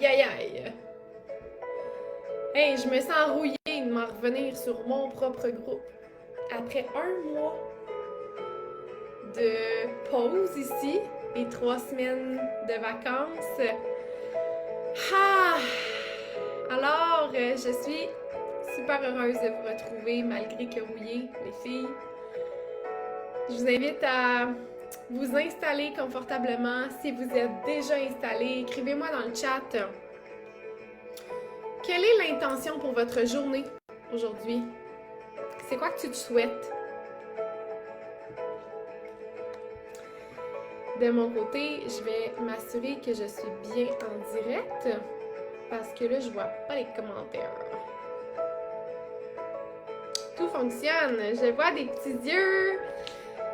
Aïe, aïe, aïe. Hey, je me sens rouillée de m'en revenir sur mon propre groupe. Après un mois de pause ici et 3 semaines de vacances. Ah! Alors, je suis super heureuse de vous retrouver malgré que rouillée, les filles. Je vous invite à vous installer confortablement. Si vous êtes déjà installé, écrivez-moi dans le chat. Quelle est l'intention pour votre journée aujourd'hui? C'est quoi que tu te souhaites? De mon côté, je vais m'assurer que je suis bien en direct parce que là, je vois pas les commentaires. Tout fonctionne. Je vois des petits yeux.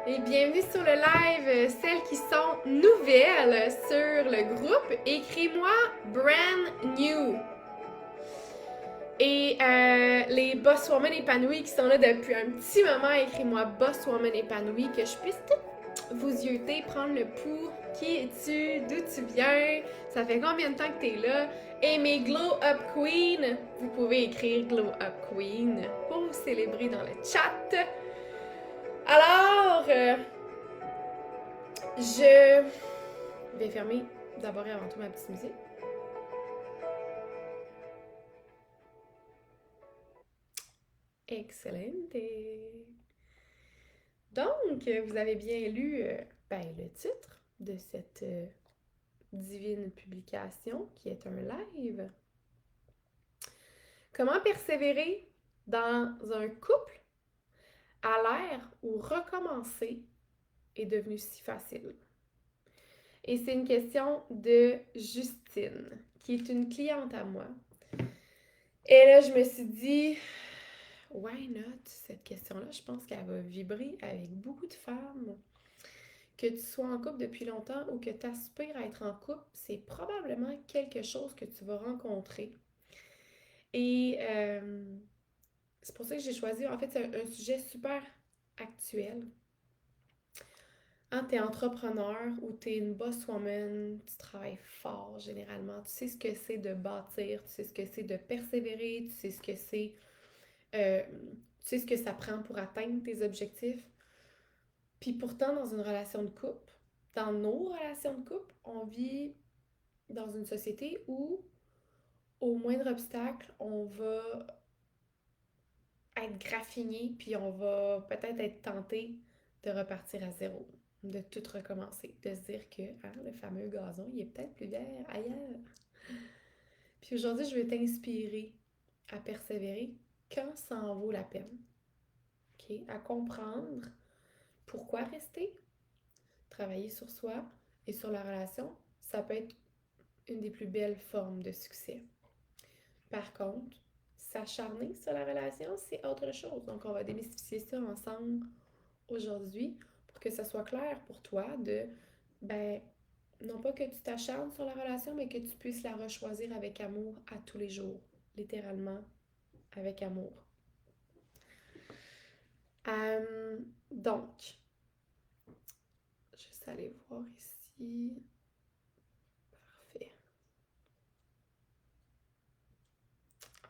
Et bienvenue sur le live. Celles qui sont nouvelles sur le groupe, écris-moi brand new. Et les boss women épanouies qui sont là depuis un petit moment, écris-moi boss woman épanouie, que je puisse tout vous yeuter, prendre le pouls. Qui es-tu? D'où tu viens? Ça fait combien de temps que tu es là? Et mes Glow Up Queen, vous pouvez écrire Glow Up Queen pour vous célébrer dans le chat. Alors, je vais fermer d'abord et avant tout ma petite musique. Excellent. Donc, vous avez bien lu le titre de cette divine publication qui est un live. Comment persévérer dans un couple à l'ère où recommencer est devenu si facile? Et c'est une question de Justine, qui est une cliente à moi. Et là, je me suis dit, why not? Cette question-là, je pense qu'elle va vibrer avec beaucoup de femmes. Que tu sois en couple depuis longtemps ou que tu aspires à être en couple, c'est probablement quelque chose que tu vas rencontrer. Et c'est pour ça que j'ai choisi, en fait, c'est un sujet super actuel. Hein, tu es entrepreneur ou tu es une boss woman, tu travailles fort généralement, tu sais ce que c'est de bâtir, tu sais ce que c'est de persévérer, tu sais ce que c'est, euh, tu sais ce que ça prend pour atteindre tes objectifs. Puis pourtant, dans une relation de couple, dans nos relations de couple, on vit dans une société où, au moindre obstacle, on va être graffiné, puis on va peut-être être tenté de repartir à zéro, de tout recommencer, de se dire que le fameux gazon, il est peut-être plus vert ailleurs. Puis aujourd'hui, je vais t'inspirer à persévérer quand ça en vaut la peine. OK? À comprendre pourquoi rester, travailler sur soi et sur la relation, ça peut être une des plus belles formes de succès. Par contre, s'acharner sur la relation, c'est autre chose. Donc, on va démystifier ça ensemble aujourd'hui pour que ça soit clair pour toi de, non pas que tu t'acharnes sur la relation, mais que tu puisses la rechoisir avec amour à tous les jours. Littéralement, avec amour. Donc, juste aller voir ici. Parfait.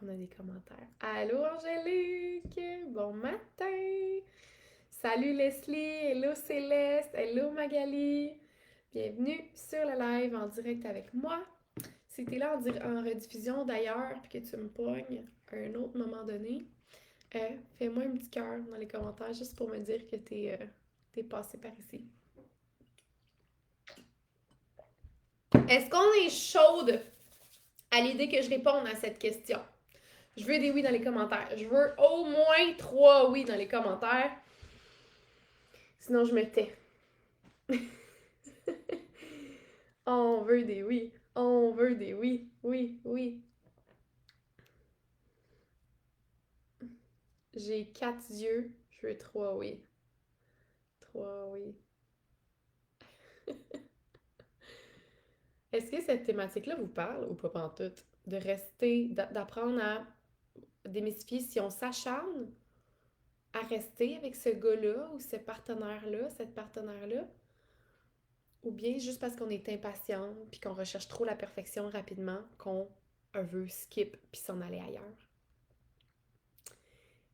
On a des commentaires. Allô Angélique! Bon matin! Salut Leslie! Hello Céleste! Hello Magali! Bienvenue sur le live en direct avec moi. Si t'es là en rediffusion d'ailleurs puis que tu me pognes à un autre moment donné, fais-moi un petit cœur dans les commentaires juste pour me dire que t'es passé par ici. Est-ce qu'on est chaude à l'idée que je réponde à cette question? Je veux des oui dans les commentaires. Je veux au moins 3 oui dans les commentaires. Sinon, je me tais. On veut des oui. On veut des oui. Oui, oui. J'ai 4 yeux. Je veux 3 oui. 3 oui. Est-ce que cette thématique-là vous parle ou pas pantoute? De rester, d'apprendre à démystifier si on s'acharne à rester avec ce gars-là ou ce partenaire-là, cette partenaire-là, ou bien juste parce qu'on est impatient puis qu'on recherche trop la perfection rapidement qu'on veut skip puis s'en aller ailleurs.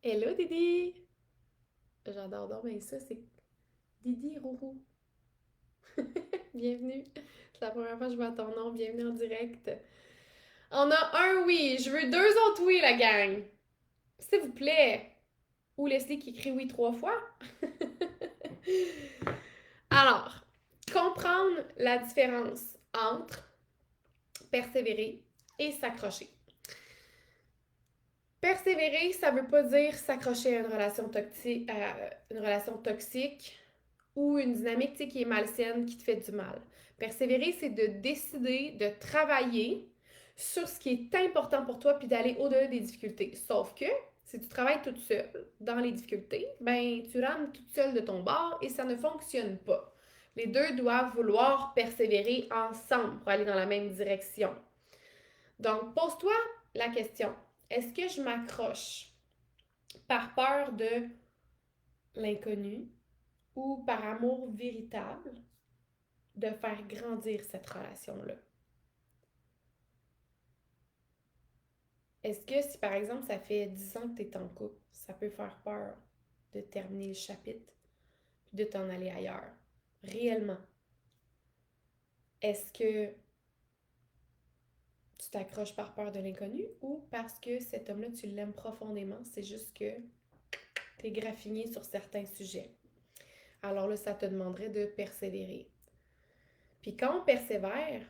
Hello Didi! J'adore donc bien ça, c'est Didi Rourou. Bienvenue. C'est la première fois que je vois ton nom. Bienvenue en direct. On a un oui. Je veux 2 autres oui, la gang. S'il vous plaît. Ou Leslie qui écrit oui 3 fois. Alors, comprendre la différence entre persévérer et s'accrocher. Persévérer, ça veut pas dire s'accrocher à une relation toxique ou une dynamique qui est malsaine, qui te fait du mal. Persévérer, c'est de décider de travailler sur ce qui est important pour toi puis d'aller au-delà des difficultés. Sauf que si tu travailles toute seule dans les difficultés, ben tu rames toute seule de ton bord et ça ne fonctionne pas. Les deux doivent vouloir persévérer ensemble pour aller dans la même direction. Donc, pose-toi la question, est-ce que je m'accroche par peur de l'inconnu ou par amour véritable de faire grandir cette relation-là? Est-ce que si par exemple ça fait 10 ans que tu es en couple, ça peut faire peur de terminer le chapitre et de t'en aller ailleurs? Réellement. Est-ce que tu t'accroches par peur de l'inconnu ou parce que cet homme-là, tu l'aimes profondément, c'est juste que tu es graffiné sur certains sujets? Alors là, ça te demanderait de persévérer. Puis quand on persévère,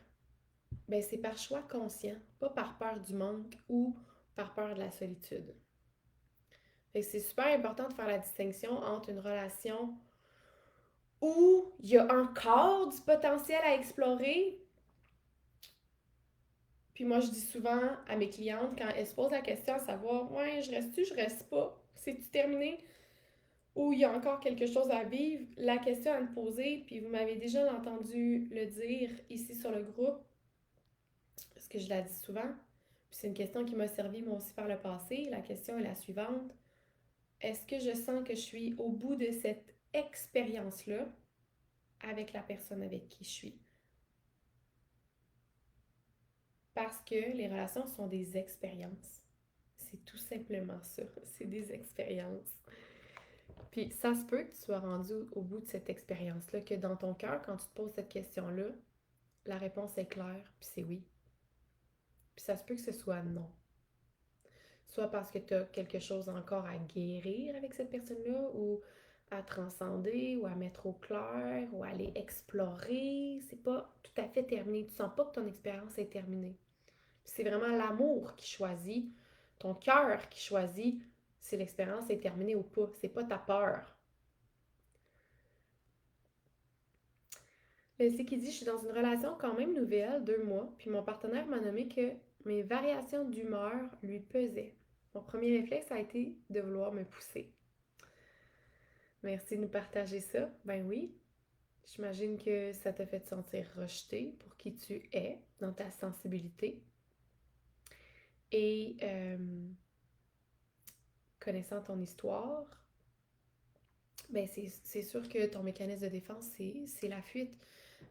ben c'est par choix conscient, pas par peur du manque ou par peur de la solitude. Fait que c'est super important de faire la distinction entre une relation où il y a encore du potentiel à explorer. Puis moi, je dis souvent à mes clientes, quand elles se posent la question à savoir, ouais, je reste-tu, je reste pas, c'est-tu terminé? Ou il y a encore quelque chose à vivre, la question à me poser, puis vous m'avez déjà entendu le dire ici sur le groupe, parce que je la dis souvent, puis c'est une question qui m'a servi moi aussi par le passé. La question est la suivante. Est-ce que je sens que je suis au bout de cette expérience-là avec la personne avec qui je suis? Parce que les relations sont des expériences. C'est tout simplement ça. C'est des expériences. Puis ça se peut que tu sois rendu au bout de cette expérience-là, que dans ton cœur, quand tu te poses cette question-là, la réponse est claire, puis c'est oui. Puis ça se peut que ce soit non. Soit parce que tu as quelque chose encore à guérir avec cette personne-là, ou à transcender, ou à mettre au clair, ou à aller explorer. C'est pas tout à fait terminé. Tu sens pas que ton expérience est terminée. C'est vraiment l'amour qui choisit, ton cœur qui choisit si l'expérience est terminée ou pas. C'est pas ta peur. C'est qui dit, je suis dans une relation quand même nouvelle, 2 mois, puis mon partenaire m'a nommé que mes variations d'humeur lui pesaient. Mon premier réflexe a été de vouloir me pousser. Merci de nous partager ça. Ben oui, j'imagine que ça t'a fait te sentir rejeté pour qui tu es, dans ta sensibilité. Et connaissant ton histoire, ben c'est sûr que ton mécanisme de défense, c'est la fuite.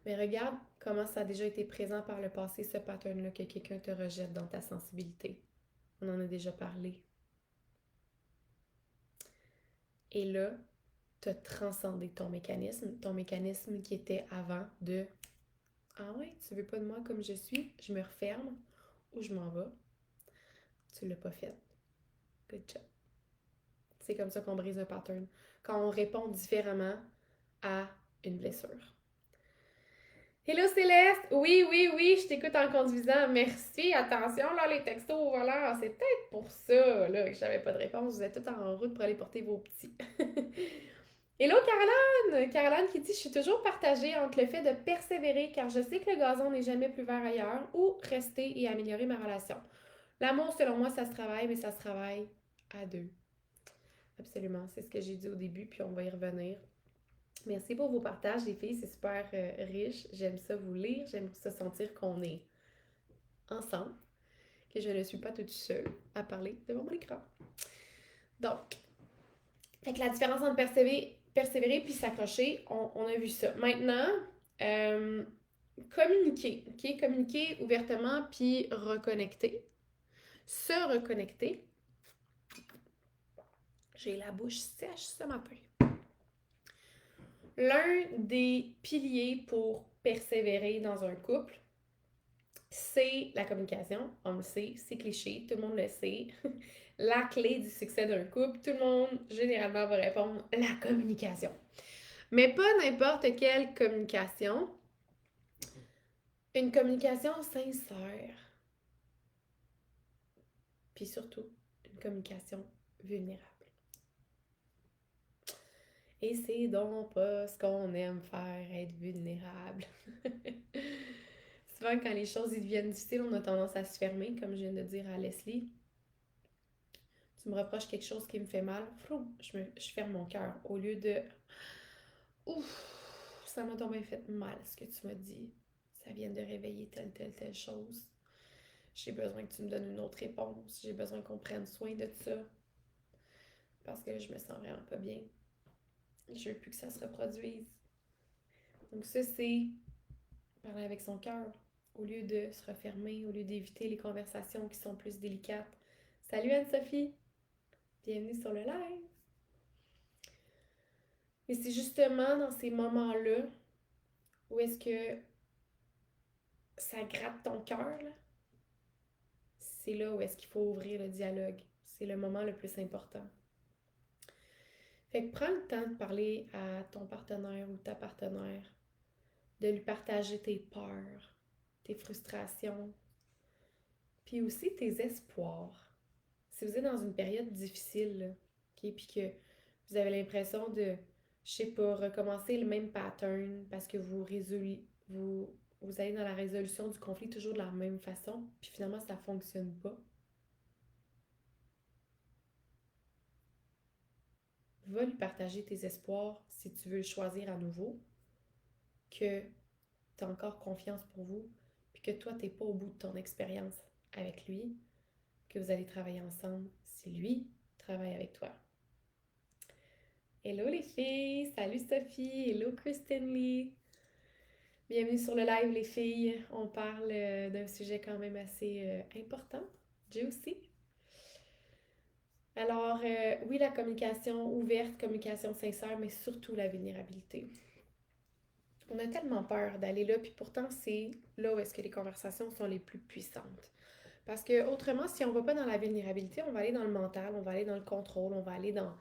Mais regarde comment ça a déjà été présent par le passé, ce pattern-là, que quelqu'un te rejette dans ta sensibilité. On en a déjà parlé. Et là, tu as transcendé ton mécanisme qui était avant de ah ouais, tu veux pas de moi comme je suis, je me referme ou je m'en vais. Tu l'as pas fait. Good job. C'est comme ça qu'on brise un pattern. Quand on répond différemment à une blessure. Hello Céleste! Oui, oui, oui, je t'écoute en conduisant. Merci. Attention, là, les textos au volant. C'est peut-être pour ça là, que j'avais pas de réponse. Vous êtes tous en route pour aller porter vos petits. Hello Caroline! Caroline qui dit, je suis toujours partagée entre le fait de persévérer car je sais que le gazon n'est jamais plus vert ailleurs ou rester et améliorer ma relation. L'amour, selon moi, ça se travaille, mais ça se travaille à deux. Absolument, c'est ce que j'ai dit au début, puis on va y revenir. Merci pour vos partages, les filles, c'est super riche. J'aime ça vous lire, j'aime ça sentir qu'on est ensemble, que je ne suis pas toute seule à parler devant mon écran. Donc, fait que la différence entre persévérer puis s'accrocher, on a vu ça. Maintenant, Communiquer, ok? Communiquer ouvertement puis reconnecter. Se reconnecter. J'ai la bouche sèche ce matin. L'un des piliers pour persévérer dans un couple, c'est la communication. On le sait, c'est cliché, tout le monde le sait. La clé du succès d'un couple, tout le monde généralement va répondre la communication. Mais pas n'importe quelle communication. Une communication sincère. Puis surtout, une communication vulnérable. Et c'est donc pas ce qu'on aime faire, être vulnérable. Souvent, quand les choses deviennent difficiles, on a tendance à se fermer, comme je viens de dire à Leslie. Tu me reproches quelque chose qui me fait mal, je ferme mon cœur au lieu de ouf, ça m'a donc bien fait mal ce que tu m'as dit. Ça vient de réveiller telle chose. J'ai besoin que tu me donnes une autre réponse. J'ai besoin qu'on prenne soin de ça. Parce que je me sens vraiment pas bien. Je veux plus que ça se reproduise. Donc ça, c'est parler avec son cœur. Au lieu de se refermer, au lieu d'éviter les conversations qui sont plus délicates. Salut Anne-Sophie! Bienvenue sur le live! Mais c'est justement dans ces moments-là où est-ce que ça gratte ton cœur, là. C'est là où est-ce qu'il faut ouvrir le dialogue. C'est le moment le plus important. Fait que prends le temps de parler à ton partenaire ou ta partenaire, de lui partager tes peurs, tes frustrations, puis aussi tes espoirs. Si vous êtes dans une période difficile, là, okay, puis que vous avez l'impression de, je sais pas, recommencer le même pattern parce que vous allez dans la résolution du conflit toujours de la même façon, puis finalement ça fonctionne pas, va lui partager tes espoirs si tu veux le choisir à nouveau, que tu as encore confiance pour vous, puis que toi, tu n'es pas au bout de ton expérience avec lui, que vous allez travailler ensemble si lui travaille avec toi. Hello les filles! Salut Sophie! Hello Kristen Lee! Bienvenue sur le live les filles. On parle d'un sujet quand même assez important, juicy. Alors, oui, la communication ouverte, communication sincère, mais surtout la vulnérabilité. On a tellement peur d'aller là, puis pourtant, c'est là où est-ce que les conversations sont les plus puissantes. Parce que autrement, si on va pas dans la vulnérabilité, on va aller dans le mental, on va aller dans le contrôle, on va aller dans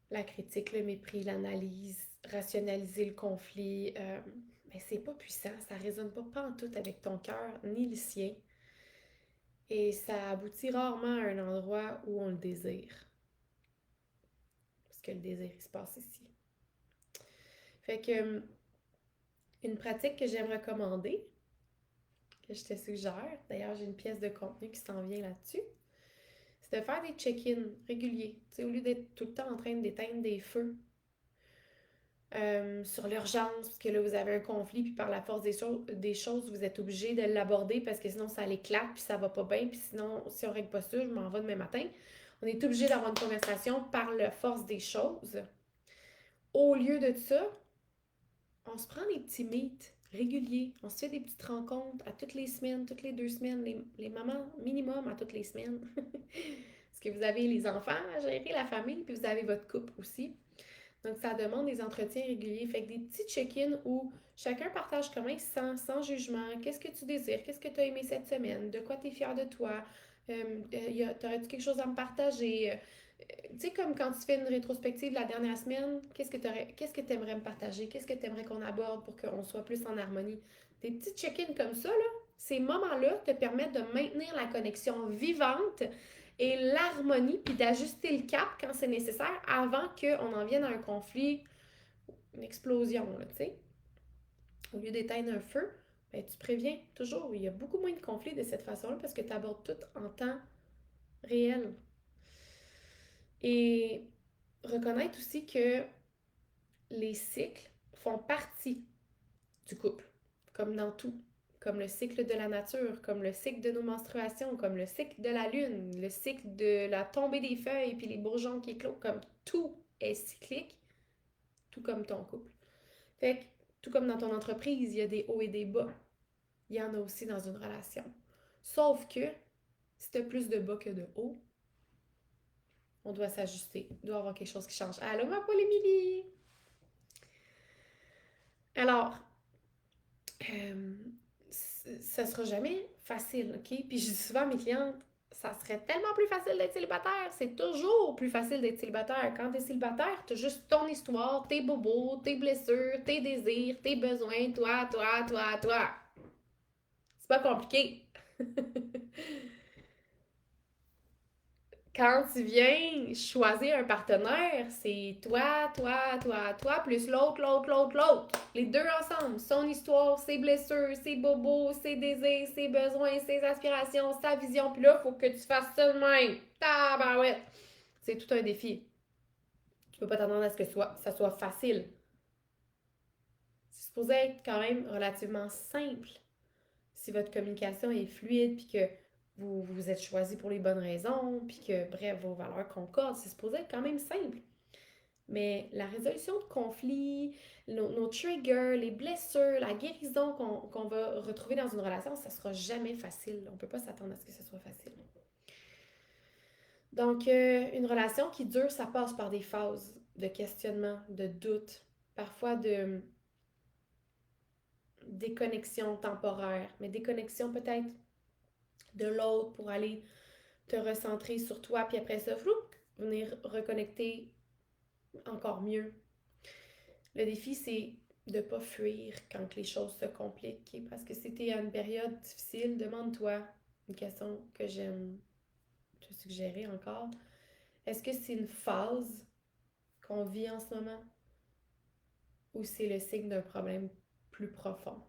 la critique, le mépris, l'analyse, rationaliser le conflit. Mais c'est pas puissant, ça résonne pas en tout avec ton cœur, ni le sien. Et ça aboutit rarement à un endroit où on le désire. Parce que le désir, il se passe ici. Fait que une pratique que j'aime recommander, que je te suggère, d'ailleurs j'ai une pièce de contenu qui s'en vient là-dessus, c'est de faire des check-ins réguliers. T'sais, au lieu d'être tout le temps en train d'éteindre des feux sur l'urgence, parce que là vous avez un conflit, puis par la force des choses, vous êtes obligé de l'aborder parce que sinon ça l'éclate, puis ça va pas bien, puis sinon, si on règle pas ça, je m'en vais demain matin. On est obligé d'avoir une conversation par la force des choses. Au lieu de ça, on se prend des petits meets réguliers. On se fait des petites rencontres à toutes les semaines, toutes les 2 semaines, les mamans minimum à toutes les semaines. Parce que vous avez les enfants à gérer, la famille, puis vous avez votre couple aussi. Donc, ça demande des entretiens réguliers. Fait que des petits check-ins où chacun partage comment il se sent, sans jugement. Qu'est-ce que tu désires? Qu'est-ce que tu as aimé cette semaine? De quoi tu es fier de toi? T'aurais-tu quelque chose à me partager? Tu sais, comme quand tu fais une rétrospective la dernière semaine, qu'est-ce que tu aimerais me partager? Qu'est-ce que tu aimerais qu'on aborde pour qu'on soit plus en harmonie? Des petits check-ins comme ça, là, ces moments-là te permettent de maintenir la connexion vivante et l'harmonie, puis d'ajuster le cap quand c'est nécessaire avant qu'on en vienne à un conflit, une explosion, là, tu sais. Au lieu d'éteindre un feu, ben, tu préviens toujours. Il y a beaucoup moins de conflits de cette façon-là parce que tu abordes tout en temps réel. Et reconnaître aussi que les cycles font partie du couple, comme dans tout. Comme le cycle de la nature, comme le cycle de nos menstruations, comme le cycle de la lune, le cycle de la tombée des feuilles, puis les bourgeons qui éclosent, comme tout est cyclique, tout comme ton couple. Fait que Tout comme dans ton entreprise, il y a des hauts et des bas. Il y en a aussi dans une relation. Sauf que si tu as plus de bas que de hauts, on doit s'ajuster. Il doit y avoir quelque chose qui change. Allô, ma Paul Émilie! Alors, euh, ça sera jamais facile, OK? Puis je dis souvent à mes clientes, ça serait tellement plus facile d'être célibataire. C'est toujours plus facile d'être célibataire. Quand t'es célibataire, t'as juste ton histoire, tes bobos, tes blessures, tes désirs, tes besoins, toi. C'est pas compliqué. Quand tu viens choisir un partenaire, c'est toi, plus l'autre. Les deux ensemble. Son histoire, ses blessures, ses bobos, ses désirs, ses besoins, ses aspirations, sa vision. Puis là, il faut que tu fasses ça de même. Tabarouette! C'est tout un défi. Tu peux pas t'attendre à ce que ça soit facile. C'est supposé être quand même relativement simple si votre communication est fluide puis que vous vous êtes choisi pour les bonnes raisons, puis que, bref, vos valeurs concordent, c'est supposé être quand même simple. Mais la résolution de conflits, nos triggers, les blessures, la guérison qu'on va retrouver dans une relation, ça sera jamais facile. On peut pas s'attendre à ce que ce soit facile. Donc, une relation qui dure, ça passe par des phases de questionnement, de doute, parfois de déconnexion temporaire, mais déconnexion peut-être de l'autre pour aller te recentrer sur toi, puis après ça, flou, venir reconnecter encore mieux. Le défi, c'est de ne pas fuir quand les choses se compliquent. Parce que si tu es à une période difficile, demande-toi une question que j'aime te suggérer encore. Est-ce que c'est une phase qu'on vit en ce moment ou c'est le signe d'un problème plus profond?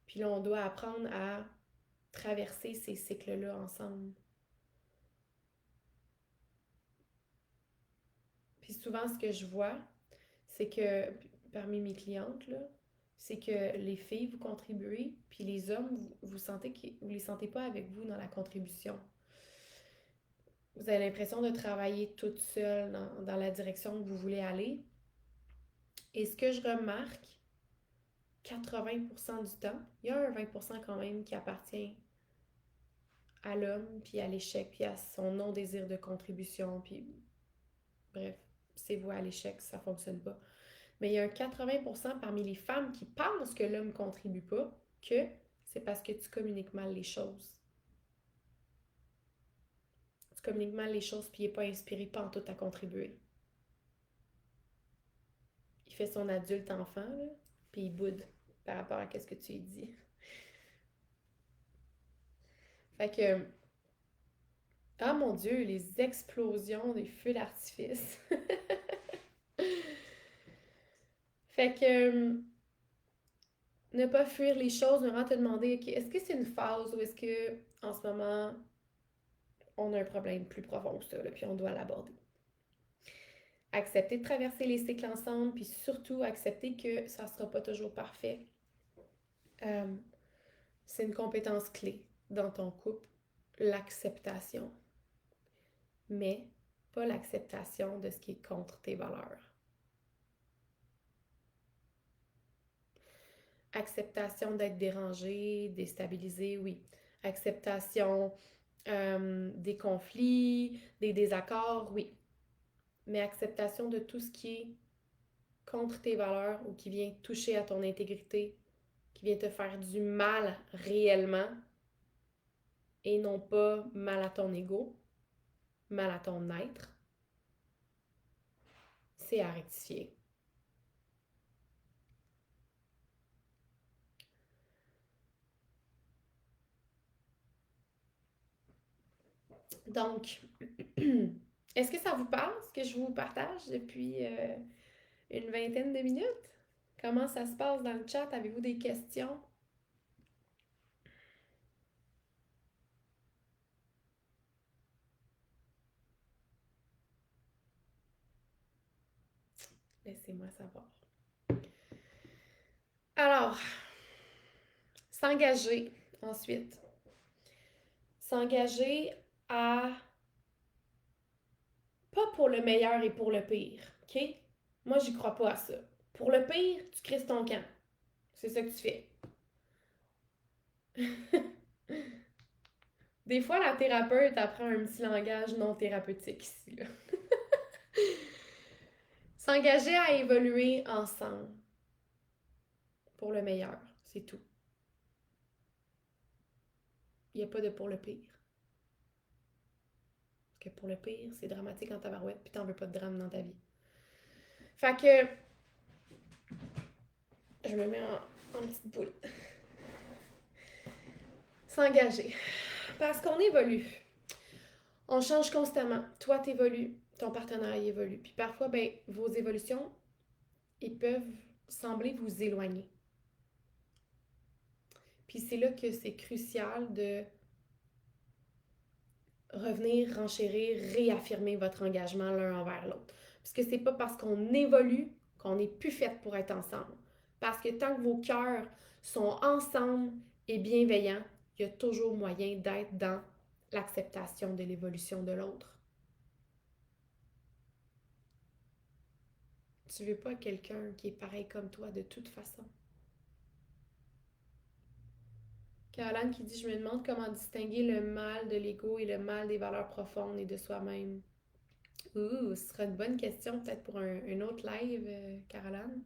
Puis là, on doit apprendre à traverser ces cycles-là ensemble. Puis souvent, ce que je vois, c'est que parmi mes clientes, là, c'est que les filles, vous contribuez, puis les hommes, vous sentez que vous les sentez pas avec vous dans la contribution. Vous avez l'impression de travailler toute seule dans la direction que vous voulez aller. Et ce que je remarque, 80% du temps, il y a un 20% quand même qui appartient à l'homme, puis à l'échec, puis à son non-désir de contribution, puis bref, c'est vous à l'échec, ça fonctionne pas. Mais il y a un 80% parmi les femmes qui pensent que l'homme ne contribue pas, que c'est parce que tu communiques mal les choses. Tu communiques mal les choses, puis il n'est pas inspiré pantoute à contribuer. Il fait son adulte enfant, là, puis il boude par rapport à ce que tu lui dis. Fait que, ah mon Dieu, les explosions des feux d'artifice. Fait que, ne pas fuir les choses, vraiment te demander, ok, est-ce que c'est une phase ou est-ce que en ce moment on a un problème plus profond que ça, là, puis on doit l'aborder. Accepter de traverser les cycles ensemble, puis surtout accepter que ça ne sera pas toujours parfait. C'est une compétence clé dans ton couple, l'acceptation. Mais pas l'acceptation de ce qui est contre tes valeurs. Acceptation d'être dérangé, déstabilisé, oui. Acceptation des conflits, des désaccords, oui. Mais acceptation de tout ce qui est contre tes valeurs ou qui vient toucher à ton intégrité, qui vient te faire du mal réellement et non pas mal à ton ego, mal à ton être, c'est à rectifier. Donc, est-ce que ça vous parle, ce que je vous partage depuis une vingtaine de minutes? Comment ça se passe dans le chat? Avez-vous des questions? Laissez-moi savoir. Alors, s'engager ensuite. S'engager à Pas pour le meilleur et pour le pire, OK? Moi, j'y crois pas à ça. Pour le pire, tu crises ton camp. C'est ça que tu fais. Des fois, la thérapeute apprend un petit langage non thérapeutique ici, là. S'engager à évoluer ensemble pour le meilleur, c'est tout. Il n'y a pas de pour le pire. Parce que pour le pire, c'est dramatique en tabarouette, puis t'en veux pas de drame dans ta vie. Fait que je me mets en petite boule. S'engager. Parce qu'on évolue. On change constamment. Toi, t'évolues. Ton partenaire évolue. Puis parfois, ben, vos évolutions, ils peuvent sembler vous éloigner. Puis c'est là que c'est crucial de revenir, renchérir, réaffirmer votre engagement l'un envers l'autre. Parce que c'est pas parce qu'on évolue qu'on n'est plus fait pour être ensemble. Parce que tant que vos cœurs sont ensemble et bienveillants, il y a toujours moyen d'être dans l'acceptation de l'évolution de l'autre. Tu veux pas quelqu'un qui est pareil comme toi de toute façon. Caroline qui dit: je me demande comment distinguer le mal de l'ego et le mal des valeurs profondes et de soi-même. Ce sera une bonne question peut-être pour un autre live, Caroline.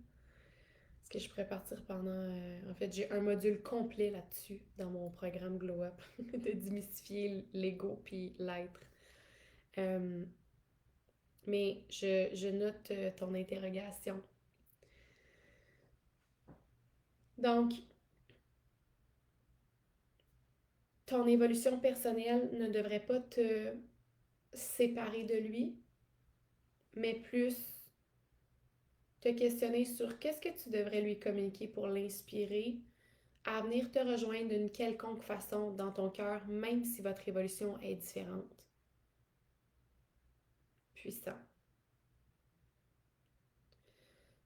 Parce que je pourrais partir pendant... en fait, j'ai un module complet là-dessus dans mon programme Glow Up, de démystifier l'ego puis l'être. Mais je note ton interrogation. Donc, ton évolution personnelle ne devrait pas te séparer de lui, mais plus te questionner sur qu'est-ce que tu devrais lui communiquer pour l'inspirer à venir te rejoindre d'une quelconque façon dans ton cœur, même si votre évolution est différente. Puissant.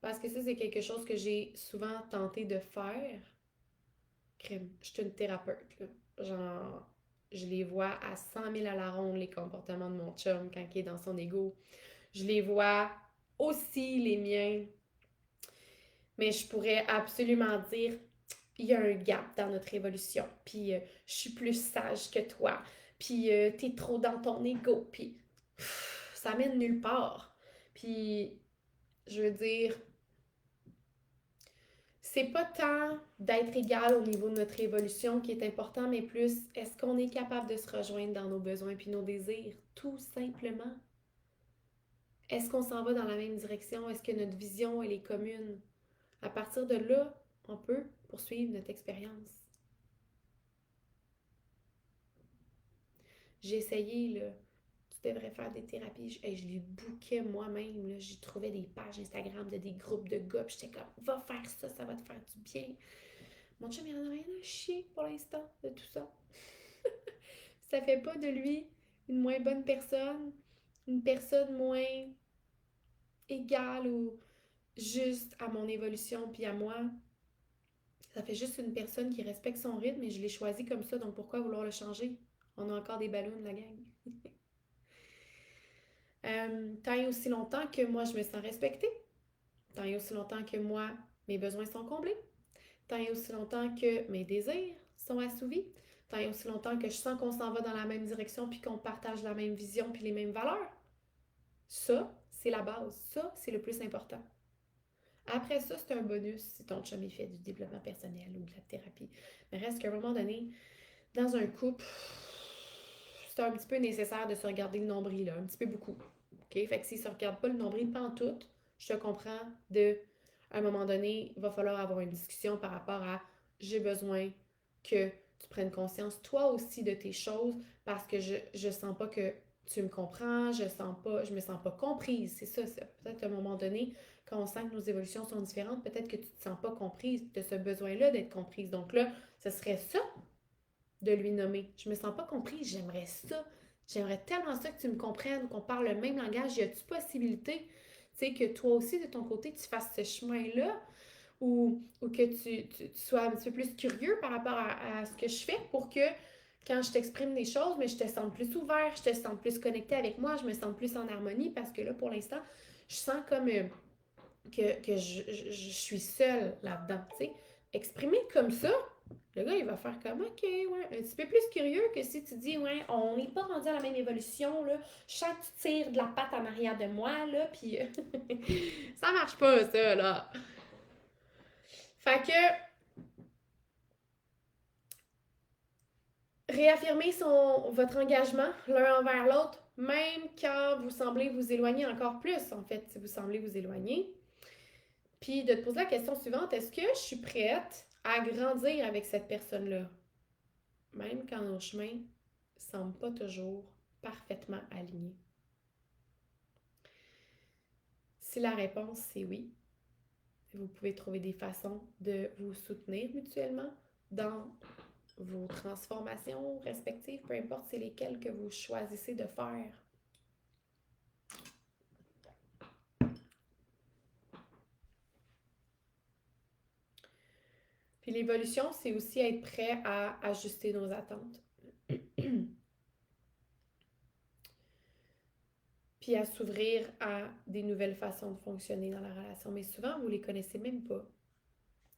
Parce que ça, c'est quelque chose que j'ai souvent tenté de faire. Crème, je suis une thérapeute, là. Genre, je les vois à 100 000 à la ronde, les comportements de mon chum quand il est dans son ego. Je les vois aussi, les miens. Mais je pourrais absolument dire, il y a un gap dans notre évolution. Puis je suis plus sage que toi. Puis t'es trop dans ton ego. Puis ça mène nulle part. Puis je veux dire, c'est pas tant d'être égal au niveau de notre évolution qui est important, mais plus est-ce qu'on est capable de se rejoindre dans nos besoins puis nos désirs, tout simplement. Est-ce qu'on s'en va dans la même direction? Est-ce que notre vision, elle est commune? À partir de là, on peut poursuivre notre expérience. J'ai essayé, là, tu devrais faire des thérapies. Je les bookais moi-même, là. J'y trouvais des pages Instagram de des groupes de gars, puis j'étais comme, va faire ça, ça va te faire du bien. Mon chum, il en a rien à chier pour l'instant de tout ça. Ça fait pas de lui une moins bonne personne, une personne moins égale ou juste à mon évolution puis à moi. Ça fait juste une personne qui respecte son rythme et je l'ai choisi comme ça, donc pourquoi vouloir le changer? On a encore des ballons, la gang. Tant et aussi longtemps que moi, je me sens respectée. Tant et aussi longtemps que moi, mes besoins sont comblés. Tant et aussi longtemps que mes désirs sont assouvis. Tant et aussi longtemps que je sens qu'on s'en va dans la même direction puis qu'on partage la même vision puis les mêmes valeurs. Ça, c'est la base. Ça, c'est le plus important. Après ça, c'est un bonus si ton chum fait du développement personnel ou de la thérapie. Mais reste qu'à un moment donné, dans un couple, c'est un petit peu nécessaire de se regarder le nombril, là, un petit peu beaucoup. OK? Fait que s'il ne se regarde pas le nombril pantoute, je te comprends à un moment donné, il va falloir avoir une discussion par rapport à j'ai besoin que tu prennes conscience toi aussi de tes choses parce que je sens pas que tu me comprends, je me sens pas comprise. C'est ça. Peut-être à un moment donné, quand on sent que nos évolutions sont différentes, peut-être que tu te sens pas comprise, tu as ce besoin-là d'être comprise. Donc là, ce serait ça de lui nommer. Je me sens pas comprise, j'aimerais ça. J'aimerais tellement ça que tu me comprennes, qu'on parle le même langage. Y a-t-il possibilité, tu sais, que toi aussi, de ton côté, tu fasses ce chemin-là ou que tu sois un petit peu plus curieux par rapport à ce que je fais pour que quand je t'exprime des choses, mais je te sens plus ouvert, je te sens plus connecté avec moi, je me sens plus en harmonie parce que là, pour l'instant, je sens comme que je suis seule là-dedans, tu sais. Exprimer comme ça, le gars, il va faire comme, OK, ouais, un petit peu plus curieux que si tu dis, ouais, on n'est pas rendu à la même évolution, là. Je sens que tu tires de la patte en arrière de moi, là, puis ça marche pas, ça, là. Fait que, réaffirmer votre engagement l'un envers l'autre, même quand vous semblez vous éloigner encore plus, en fait, si vous semblez vous éloigner. Puis de te poser la question suivante, est-ce que je suis prête à grandir avec cette personne-là? Même quand nos chemins ne semblent pas toujours parfaitement alignés. Si la réponse c'est oui, vous pouvez trouver des façons de vous soutenir mutuellement dans vos transformations respectives, peu importe c'est lesquelles que vous choisissez de faire. Puis l'évolution, c'est aussi être prêt à ajuster nos attentes. Puis à s'ouvrir à des nouvelles façons de fonctionner dans la relation. Mais souvent, vous les connaissez même pas,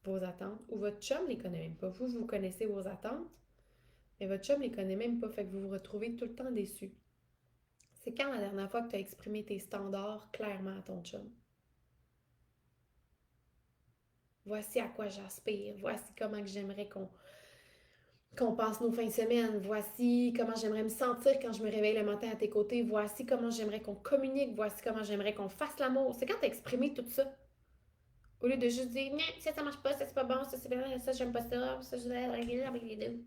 vos attentes, ou votre chum les connaît même pas. Vous connaissez vos attentes, mais votre chum les connaît même pas, fait que vous vous retrouvez tout le temps déçu. C'est quand la dernière fois que tu as exprimé tes standards clairement à ton chum? Voici à quoi j'aspire, voici comment j'aimerais qu'on passe nos fins de semaine. Voici comment j'aimerais me sentir quand je me réveille le matin à tes côtés. Voici comment j'aimerais qu'on communique. Voici comment j'aimerais qu'on fasse l'amour. C'est quand tu as exprimé tout ça. Au lieu de juste dire, ça marche pas, ça c'est pas bon, ça c'est bien, ça j'aime pas ça je vais régler avec les deux.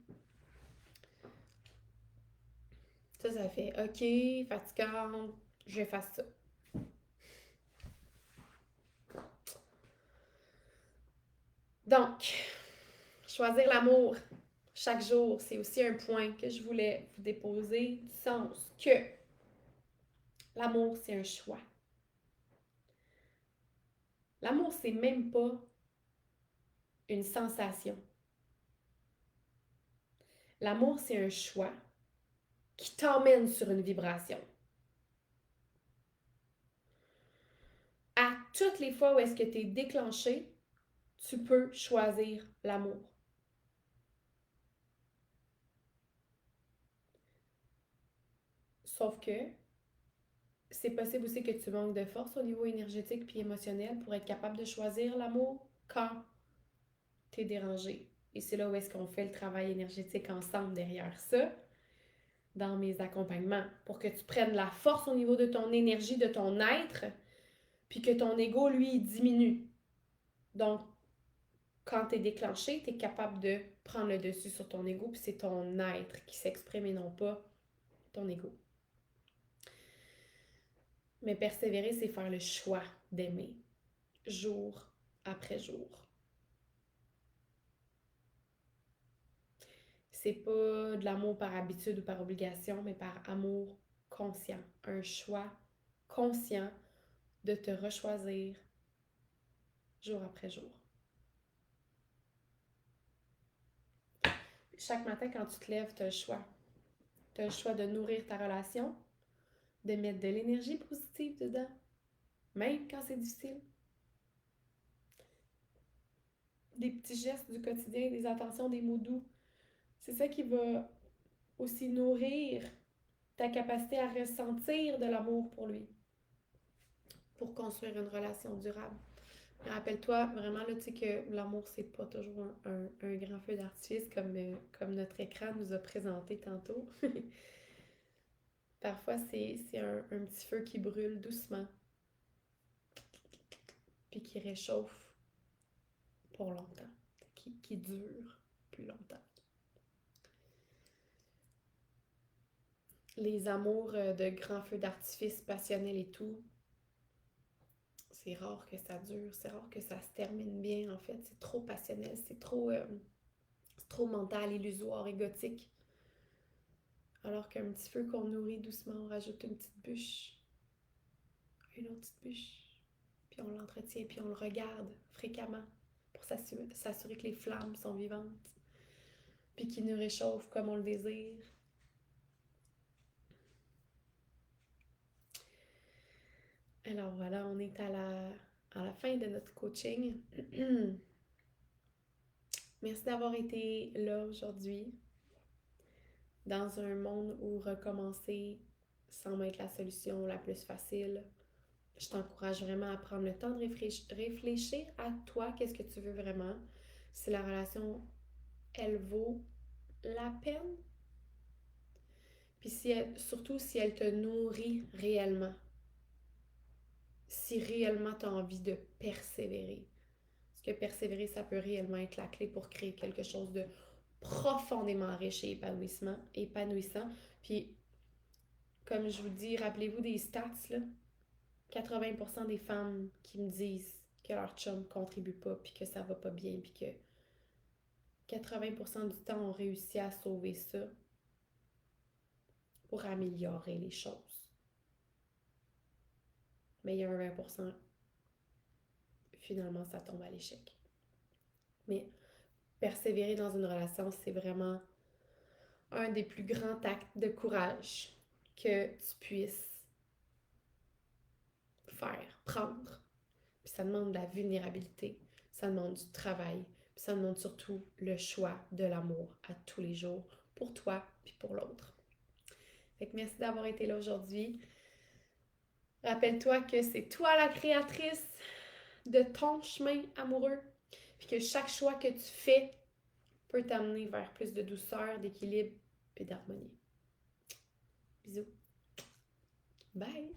Ça fait OK, fatigant, je vais faire ça. Donc, choisir l'amour chaque jour, c'est aussi un point que je voulais vous déposer, du sens que l'amour, c'est un choix. L'amour, c'est même pas une sensation. L'amour, c'est un choix qui t'emmène sur une vibration. À toutes les fois où est-ce que tu es déclenché, tu peux choisir l'amour. Sauf que c'est possible aussi que tu manques de force au niveau énergétique puis émotionnel pour être capable de choisir l'amour quand tu es dérangé. Et c'est là où est-ce qu'on fait le travail énergétique ensemble derrière ça, dans mes accompagnements, pour que tu prennes la force au niveau de ton énergie, de ton être, puis que ton ego, lui, diminue. Donc, quand tu es déclenché, tu es capable de prendre le dessus sur ton ego, puis c'est ton être qui s'exprime et non pas ton ego. Mais persévérer, c'est faire le choix d'aimer, jour après jour. C'est pas de l'amour par habitude ou par obligation, mais par amour conscient. Un choix conscient de te rechoisir jour après jour. Chaque matin, quand tu te lèves, tu as le choix. Tu as le choix de nourrir ta relation, de mettre de l'énergie positive dedans, même quand c'est difficile. Des petits gestes du quotidien, des attentions, des mots doux. C'est ça qui va aussi nourrir ta capacité à ressentir de l'amour pour lui, pour construire une relation durable. Mais rappelle-toi vraiment là, tu sais que l'amour, c'est pas toujours un grand feu d'artifice comme notre écran nous a présenté tantôt. Parfois, c'est un petit feu qui brûle doucement, puis qui réchauffe pour longtemps, qui dure plus longtemps. Les amours de grands feux d'artifice passionnels et tout, c'est rare que ça dure, c'est rare que ça se termine bien en fait. C'est trop passionnel, c'est trop mental, illusoire, égotique. Alors qu'un petit feu qu'on nourrit doucement, on rajoute une petite bûche, une autre petite bûche, puis on l'entretient, puis on le regarde fréquemment pour s'assurer que les flammes sont vivantes. puis qui nous réchauffe comme on le désire. Alors voilà, on est à la fin de notre coaching. Merci d'avoir été là aujourd'hui. Dans un monde où recommencer semble être la solution la plus facile, je t'encourage vraiment à prendre le temps de réfléchir à toi, qu'est-ce que tu veux vraiment, si la relation, elle vaut la peine, puis surtout si elle te nourrit réellement, si réellement tu as envie de persévérer. Parce que persévérer, ça peut réellement être la clé pour créer quelque chose de profondément riche et épanouissant. Puis, comme je vous dis, rappelez-vous des stats, là. 80% des femmes qui me disent que leur chum ne contribue pas, puis que ça va pas bien, puis que 80% du temps, on réussit à sauver ça pour améliorer les choses. Mais il y a un 20%, finalement, ça tombe à l'échec. Mais persévérer dans une relation, c'est vraiment un des plus grands actes de courage que tu puisses faire, prendre. Puis ça demande de la vulnérabilité, ça demande du travail, puis ça demande surtout le choix de l'amour à tous les jours pour toi puis pour l'autre. Fait que merci d'avoir été là aujourd'hui. Rappelle-toi que c'est toi la créatrice de ton chemin amoureux, puis que chaque choix que tu fais peut t'amener vers plus de douceur, d'équilibre et d'harmonie. Bisous. Bye!